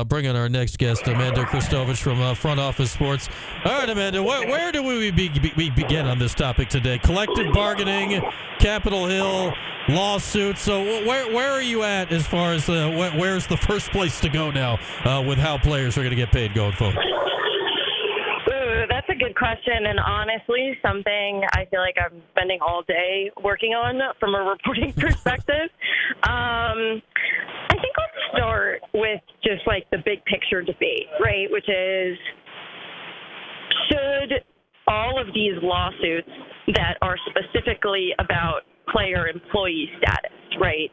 bring on our next guest, Amanda Christovich from Front Office Sports. All right, Amanda, where do we begin on this topic today? Collective bargaining, Capitol Hill, lawsuits. So where are you at as far as where's the first place to go now with how players are going to get paid going forward? That's a good question, and honestly, something I feel like I'm spending all day working on from a reporting perspective. I think let's start with just like the big picture debate, right? Which is, should all of these lawsuits that are specifically about player-employee status, right,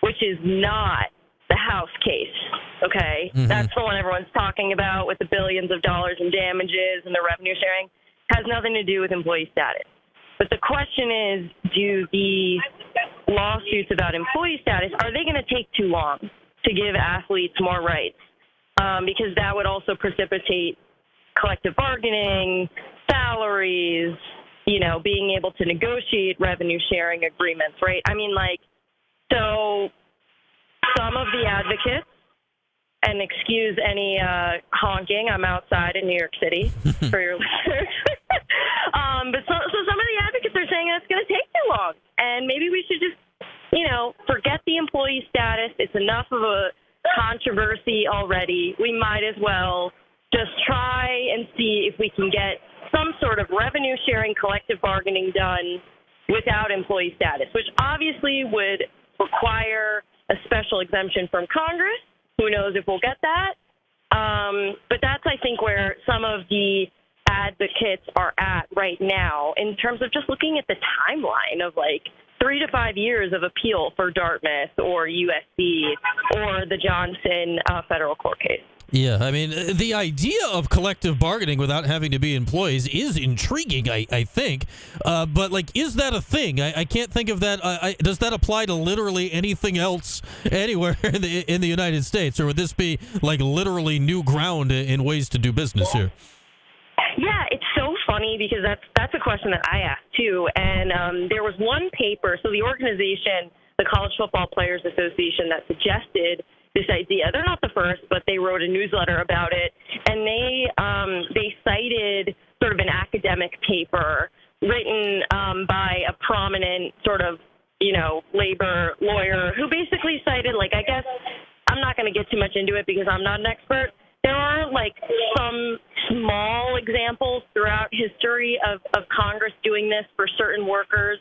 which is not the House case, okay? Mm-hmm. That's the one everyone's talking about with the billions of dollars in damages and the revenue sharing, has nothing to do with employee status. But the question is, do the lawsuits about employee status, are they going to take too long to give athletes more rights? Because that would also precipitate collective bargaining, salaries, being able to negotiate revenue sharing agreements, right? I mean, so some of the advocates, and excuse any honking, I'm outside in New York City for your listeners. But so some of the advocates are saying it's going to take too long, and maybe we should just, forget the employee status. It's enough of a controversy already. We might as well just try and see if we can get some sort of revenue sharing collective bargaining done without employee status, which obviously would require a special exemption from Congress. Who knows if we'll get that? But that's, I think, where some of the advocates are at right now in terms of just looking at the timeline of 3 to 5 years of appeal for Dartmouth or USC or the Johnson federal court case. Yeah, I mean, the idea of collective bargaining without having to be employees is intriguing, I think. But, is that a thing? I can't think of that. Does that apply to literally anything else anywhere in the United States? Or would this be, literally new ground in ways to do business here? Yeah, it's so funny because that's a question that I asked, too. And there was one paper, so the organization, the College Football Players Association, that suggested this idea. They're not the first, but they wrote a newsletter about it, and they cited sort of an academic paper written by a prominent sort of, labor lawyer who basically cited, I guess I'm not going to get too much into it because I'm not an expert. There are, some small examples throughout history of Congress doing this for certain workers.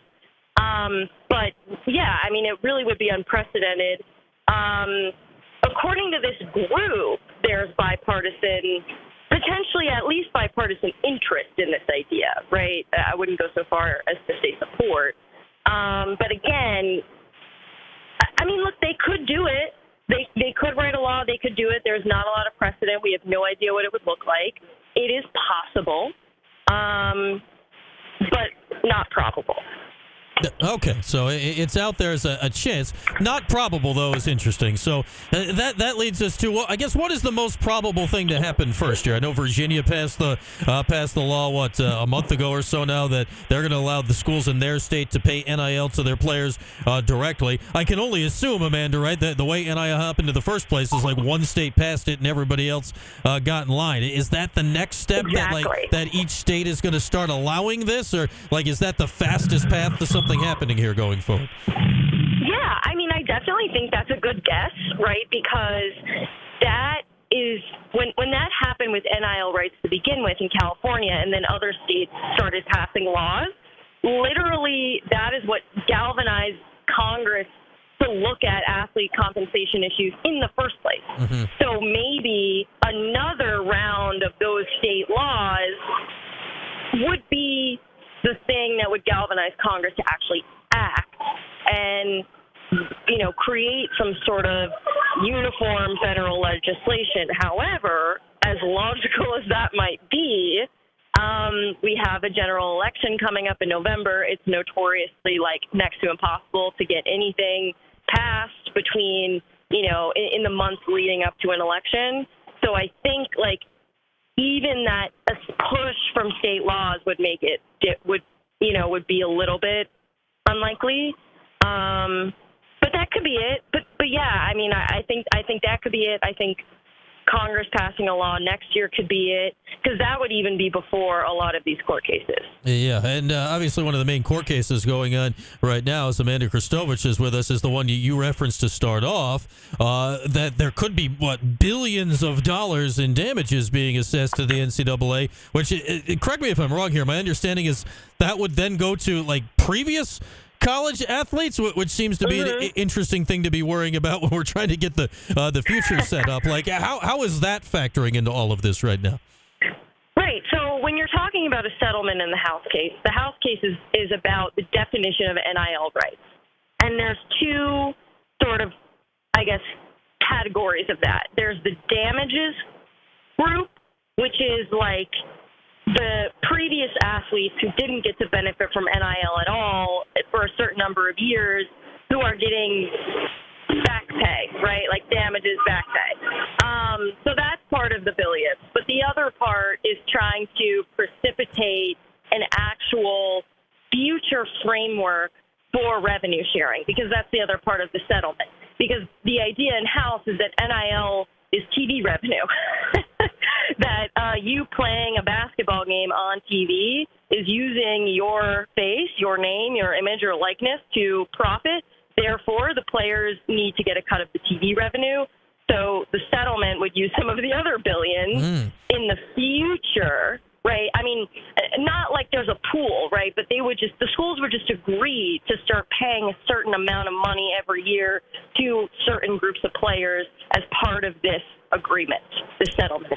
But, yeah, I mean, it really would be unprecedented. According to this group, there's potentially at least bipartisan interest in this idea, right? I wouldn't go so far as to say support. But again, I mean, look, they could do it. They could write a law. They could do it. There's not a lot of precedent. We have no idea what it would look like. It is possible, but not probable. Okay, so it's out there as a chance. Not probable, though, is interesting. So that leads us to, well, I guess, what is the most probable thing to happen first here? I know Virginia passed the law, a month ago or so now, that they're going to allow the schools in their state to pay NIL to their players directly. I can only assume, Amanda, right, that the way NIL happened in the first place is one state passed it and everybody else got in line. Is that the next step? Exactly. that each state is going to start allowing this? Or, is that the fastest path to something happening here going forward? Yeah, I mean, I definitely think that's a good guess, right? Because that is when that happened with NIL rights to begin with in California, and then other states started passing laws. Literally, that is what galvanized Congress to look at athlete compensation issues in the first place. Mm-hmm. So maybe another round of those state laws would be the thing that would galvanize Congress to actually act and, create some sort of uniform federal legislation. However, as logical as that might be, we have a general election coming up in November. It's notoriously next to impossible to get anything passed between, in the months leading up to an election. So I think even that a push from state laws would make it would be a little bit unlikely. But that could be it. But yeah, I mean, I think that could be it. I think Congress passing a law next year could be it, because that would even be before a lot of these court cases. Yeah, and obviously one of the main court cases going on right now, as Amanda Christovich is with us, is the one you referenced to start off, that there could be, billions of dollars in damages being assessed to the NCAA, which, correct me if I'm wrong here, my understanding is that would then go to, previous college athletes, which seems to be an interesting thing to be worrying about when we're trying to get the future set up. How is that factoring into all of this right now? Right. So when you're talking about a settlement in the House case is about the definition of NIL rights. And there's two sort of, categories of that. There's the damages group, which is the previous athletes who didn't get to benefit from NIL at all for a certain number of years, who are getting back pay, right? Damages back pay. So that's part of the billions. But the other part is trying to precipitate an actual future framework for revenue sharing, because that's the other part of the settlement. Because the idea in House is that NIL is TV revenue. That you playing a basketball game on TV is using your face, your name, your image, or likeness to profit. Therefore, the players need to get a cut of the TV revenue. So the settlement would use some of the other billions in the future, right? I mean, not like there's a pool, right? But the schools would just agree to start paying a certain amount of money every year to certain groups of players as part of this agreement, this settlement.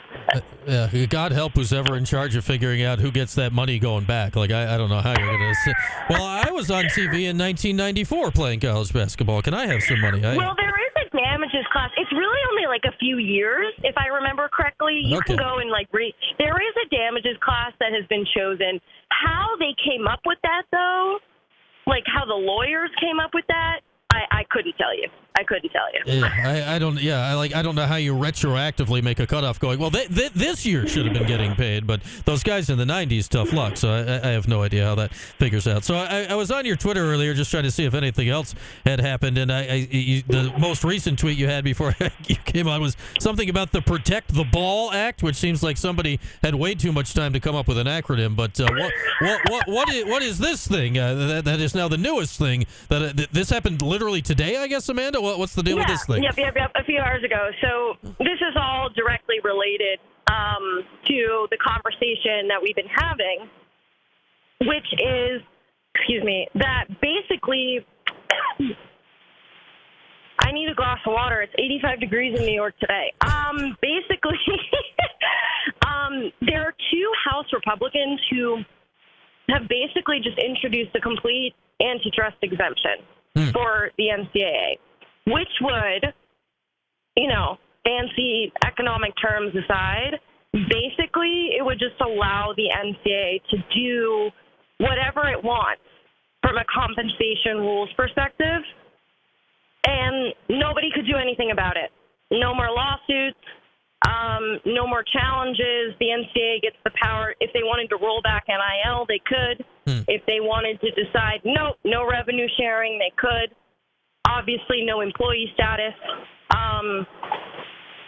God help who's ever in charge of figuring out who gets that money going back. I don't know how you're going to. Well, I was on TV in 1994 playing college basketball. Can I have some money? Well, there is a damages class. It's really only a few years, if I remember correctly. You can go and read. There is a damages class that has been chosen. How they came up with that, though, how the lawyers came up with that, I couldn't tell you. Yeah, I don't. Yeah, I don't know how you retroactively make a cutoff going, well, this year should have been getting paid, but those guys in the 90s, tough luck. So I have no idea how that figures out. So I was on your Twitter earlier just trying to see if anything else had happened, and the most recent tweet you had before you came on was something about the Protect the Ball Act, which seems like somebody had way too much time to come up with an acronym. But what is this thing that is now the newest thing? This happened literally today, I guess, Amanda? What's the deal with this thing? Yep, a few hours ago. So this is all directly related to the conversation that we've been having, which is, that basically, I need a glass of water. It's 85 degrees in New York today. Basically, there are two House Republicans who have basically just introduced a complete antitrust exemption for the NCAA, which would, fancy economic terms aside, basically it would just allow the NCAA to do whatever it wants from a compensation rules perspective, and nobody could do anything about it. No more lawsuits, no more challenges. The NCAA gets the power. If they wanted to roll back NIL, they could. If they wanted to decide, no revenue sharing, they could. Obviously, no employee status.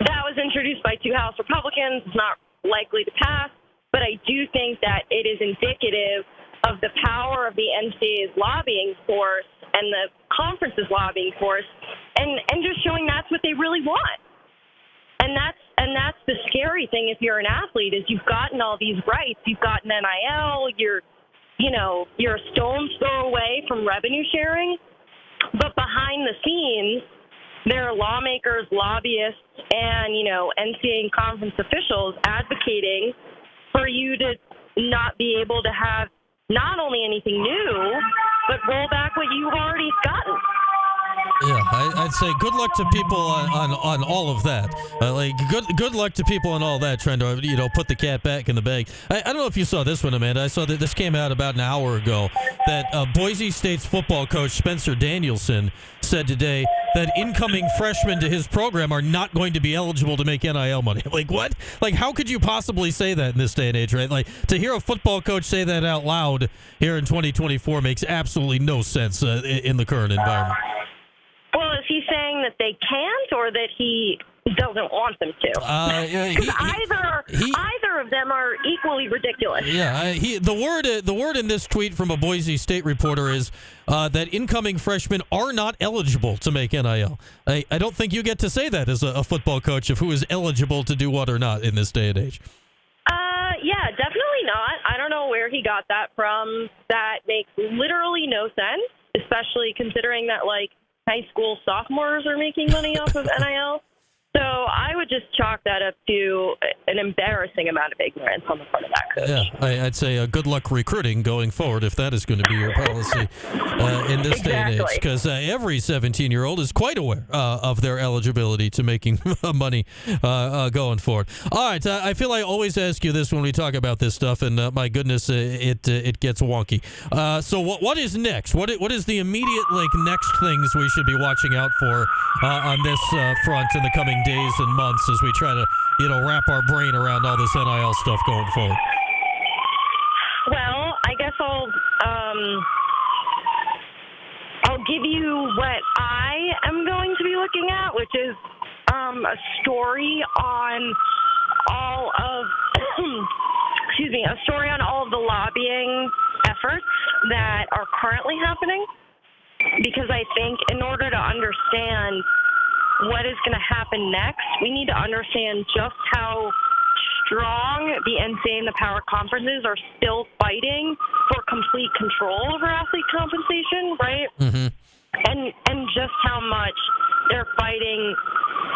That was introduced by two House Republicans. It's not likely to pass, but I do think that it is indicative of the power of the NCAA's lobbying force and the conference's lobbying force, and just showing that's what they really want. And that's the scary thing if you're an athlete, is you've gotten all these rights. You've gotten NIL. You're a stone's throw away from revenue sharing. But behind the scenes, there are lawmakers, lobbyists, and, NCAA and conference officials advocating for you to not be able to have not only anything new, but roll back what you've already gotten. Yeah, I'd say good luck to people on all of that. Good luck to people on all that, trying to put the cat back in the bag. I don't know if you saw this one, Amanda. I saw that this came out about an hour ago, that Boise State's football coach Spencer Danielson said today that incoming freshmen to his program are not going to be eligible to make NIL money. What? How could you possibly say that in this day and age, right? To hear a football coach say that out loud here in 2024 makes absolutely no sense in the current environment. Well, as he saying that they can't or that he doesn't want them to? Because either of them are equally ridiculous. Yeah, the word in this tweet from a Boise State reporter is that incoming freshmen are not eligible to make NIL. I don't think you get to say that as a football coach of who is eligible to do what or not in this day and age. Yeah, definitely not. I don't know where he got that from. That makes literally no sense, especially considering that, like, high school sophomores are making money off of NIL. So I would just chalk that up to an embarrassing amount of ignorance on the part of that coach. Yeah, I'd say good luck recruiting going forward if that is going to be your policy in this day and age. Because every 17-year-old is quite aware of their eligibility to making money going forward. All right, I feel I always ask you this when we talk about this stuff, and my goodness, it gets wonky. So what is next? What is the immediate next things we should be watching out for on this front in the coming days and months as we try to, wrap our brain around all this NIL stuff going forward? Well, I guess I'll give you what I am going to be looking at, which is a story on all of a story on all of the lobbying efforts that are currently happening, because I think in order to understand what is going to happen next, we need to understand just how strong the NCAA and the power conferences are still fighting for complete control over athlete compensation, right? Mm-hmm. And just how much they're fighting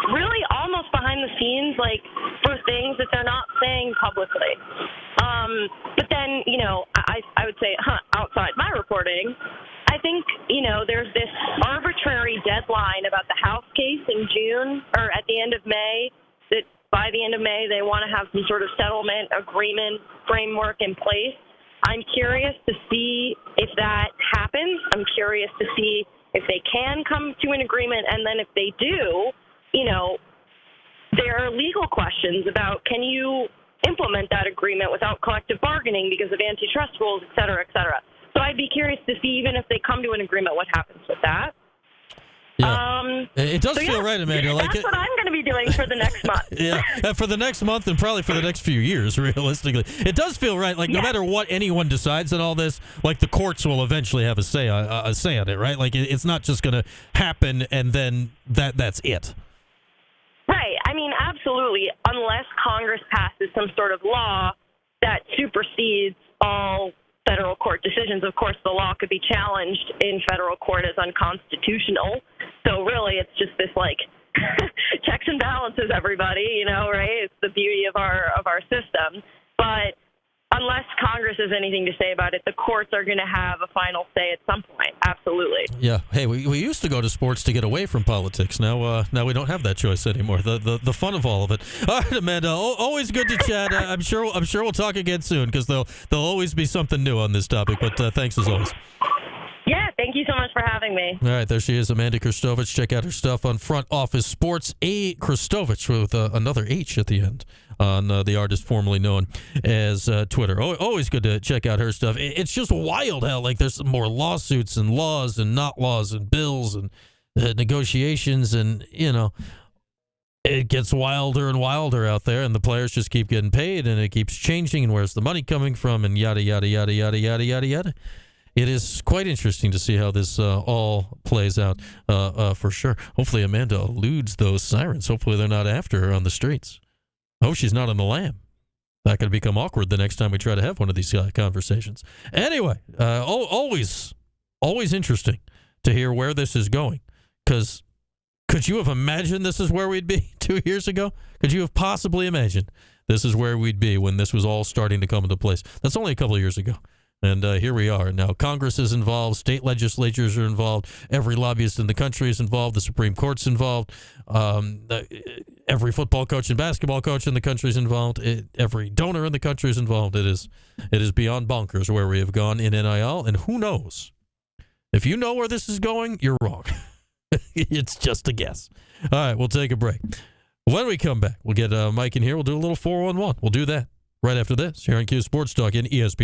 really almost behind the scenes, for things that they're not saying publicly. But then, I would say outside my reporting, I think, there's this arbitrary deadline about the House case in June or at the end of May, that by the end of May they want to have some sort of settlement agreement framework in place. I'm curious to see if that happens. I'm curious to see if they can come to an agreement. And then if they do, there are legal questions about, can you implement that agreement without collective bargaining because of antitrust rules, et cetera, et cetera. So I'd be curious to see, even if they come to an agreement, what happens with that. Yeah. It does feel right, Amanda. That's what I'm going to be doing for the next month. Yeah, for the next month and probably for the next few years, realistically. It does feel right. No matter what anyone decides on all this, the courts will eventually have a say on it, right? It's not just going to happen and then that's it. Right. I mean, absolutely. Unless Congress passes some sort of law that supersedes all federal court decisions. Of course, the law could be challenged in federal court as unconstitutional. So really, it's just this checks and balances, everybody, right? It's the beauty of our system. But unless Congress has anything to say about it, the courts are going to have a final say at some point. Absolutely. Yeah. Hey, we used to go to sports to get away from politics. Now we don't have that choice anymore. The fun of all of it. All right, Amanda. Always good to chat. I'm sure we'll talk again soon because there'll always be something new on this topic. But thanks as always. Yeah, thank you so much for having me. All right, there she is, Amanda Christovich. Check out her stuff on Front Office Sports. Christovich with another H at the end on the artist formerly known as Twitter. Always good to check out her stuff. It's just wild how there's more lawsuits and laws and not laws and bills and negotiations and it gets wilder and wilder out there, and the players just keep getting paid, and it keeps changing, and where's the money coming from, and yada yada yada yada yada yada yada. It is quite interesting to see how this all plays out, for sure. Hopefully Amanda eludes those sirens. Hopefully they're not after her on the streets. I hope she's not on the lam. That could become awkward the next time we try to have one of these conversations. Anyway, always interesting to hear where this is going. Because could you have imagined this is where we'd be 2 years ago? Could you have possibly imagined this is where we'd be when this was all starting to come into place? That's only a couple of years ago. And here we are. Now, Congress is involved. State legislatures are involved. Every lobbyist in the country is involved. The Supreme Court's involved. Every football coach and basketball coach in the country is involved. Every donor in the country is involved. It is beyond bonkers where we have gone in NIL. And who knows? If you know where this is going, you're wrong. It's just a guess. All right, we'll take a break. When we come back, we'll get Mike in here. We'll do a little 411. We'll do that right after this here on Q Sports Talk in ESPN.